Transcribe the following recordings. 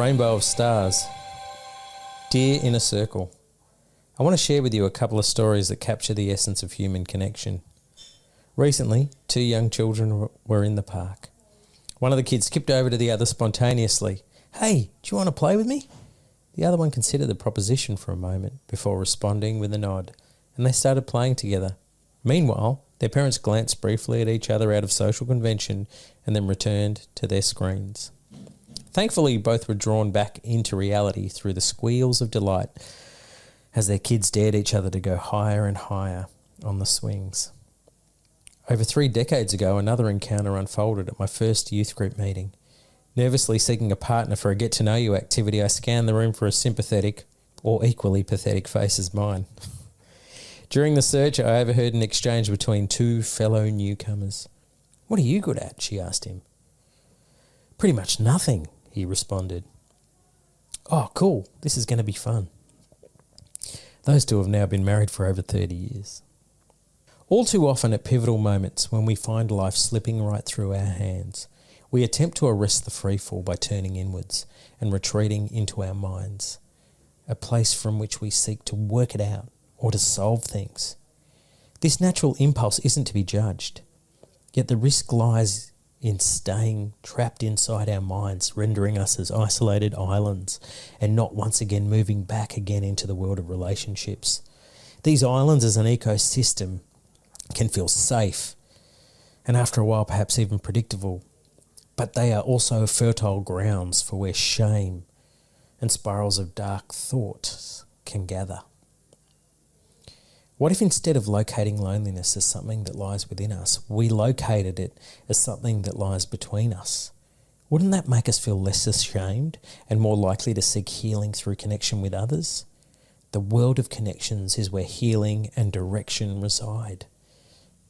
rainbow of stars. Dear Inner Circle, I want to share with you a couple of stories that capture the essence of human connection. Recently, 2 young children were in the park. One of the kids skipped over to the other spontaneously. "Hey, do you want to play with me?" The other one considered the proposition for a moment before responding with a nod, and they started playing together. Meanwhile, their parents glanced briefly at each other out of social convention and then returned to their screens. Thankfully, both were drawn back into reality through the squeals of delight as their kids dared each other to go higher and higher on the swings. Over 3 decades ago, another encounter unfolded at my first youth group meeting. Nervously seeking a partner for a get-to-know-you activity, I scanned the room for a sympathetic or equally pathetic face as mine. During the search, I overheard an exchange between 2 fellow newcomers. "What are you good at?" she asked him. "Pretty much nothing," he responded. "Oh, cool. This is going to be fun." Those 2 have now been married for over 30 years. All too often at pivotal moments when we find life slipping right through our hands, we attempt to arrest the freefall by turning inwards and retreating into our minds, a place from which we seek to work it out or to solve things. This natural impulse isn't to be judged, yet the risk lies in staying trapped inside our minds, rendering us as isolated islands and not once again moving back again into the world of relationships. These islands as an ecosystem can feel safe and after a while perhaps even predictable, but they are also fertile grounds for where shame and spirals of dark thought can gather. What if instead of locating loneliness as something that lies within us, we located it as something that lies between us? Wouldn't that make us feel less ashamed and more likely to seek healing through connection with others? The world of connections is where healing and direction reside,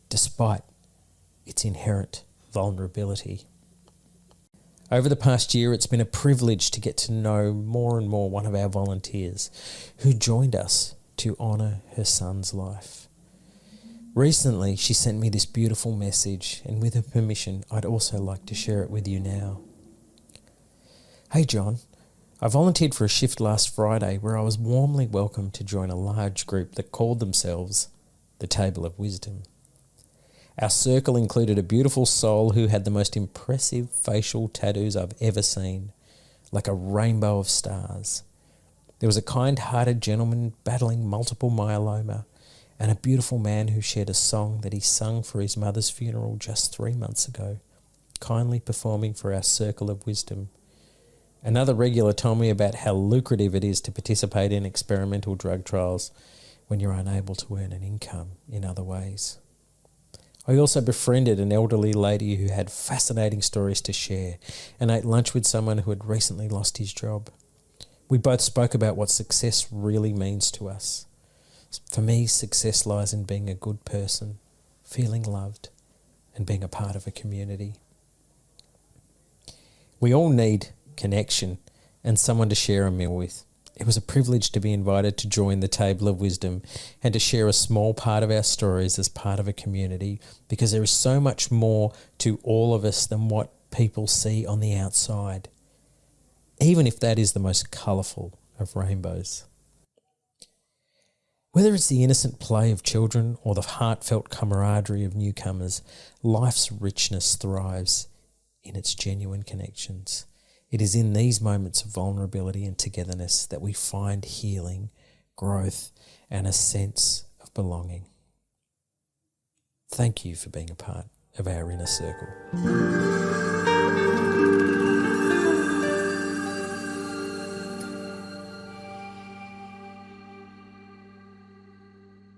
despite its inherent vulnerability. Over the past year, it's been a privilege to get to know more and more one of our volunteers who joined us to honour her son's life. Recently, she sent me this beautiful message, and with her permission, I'd also like to share it with you now. "Hey John, I volunteered for a shift last Friday where I was warmly welcomed to join a large group that called themselves the Table of Wisdom. Our circle included a beautiful soul who had the most impressive facial tattoos I've ever seen, like a rainbow of stars. There was a kind-hearted gentleman battling multiple myeloma and a beautiful man who shared a song that he sung for his mother's funeral just 3 months ago, kindly performing for our circle of wisdom. Another regular told me about how lucrative it is to participate in experimental drug trials when you're unable to earn an income in other ways. I also befriended an elderly lady who had fascinating stories to share and ate lunch with someone who had recently lost his job. We both spoke about what success really means to us. For me, success lies in being a good person, feeling loved, and being a part of a community. We all need connection and someone to share a meal with. It was a privilege to be invited to join the Table of Wisdom and to share a small part of our stories as part of a community, because there is so much more to all of us than what people see on the outside, even if that is the most colourful of rainbows. Whether it's the innocent play of children or the heartfelt camaraderie of newcomers, life's richness thrives in its genuine connections. It is in these moments of vulnerability and togetherness that we find healing, growth, and a sense of belonging. Thank you for being a part of our inner circle.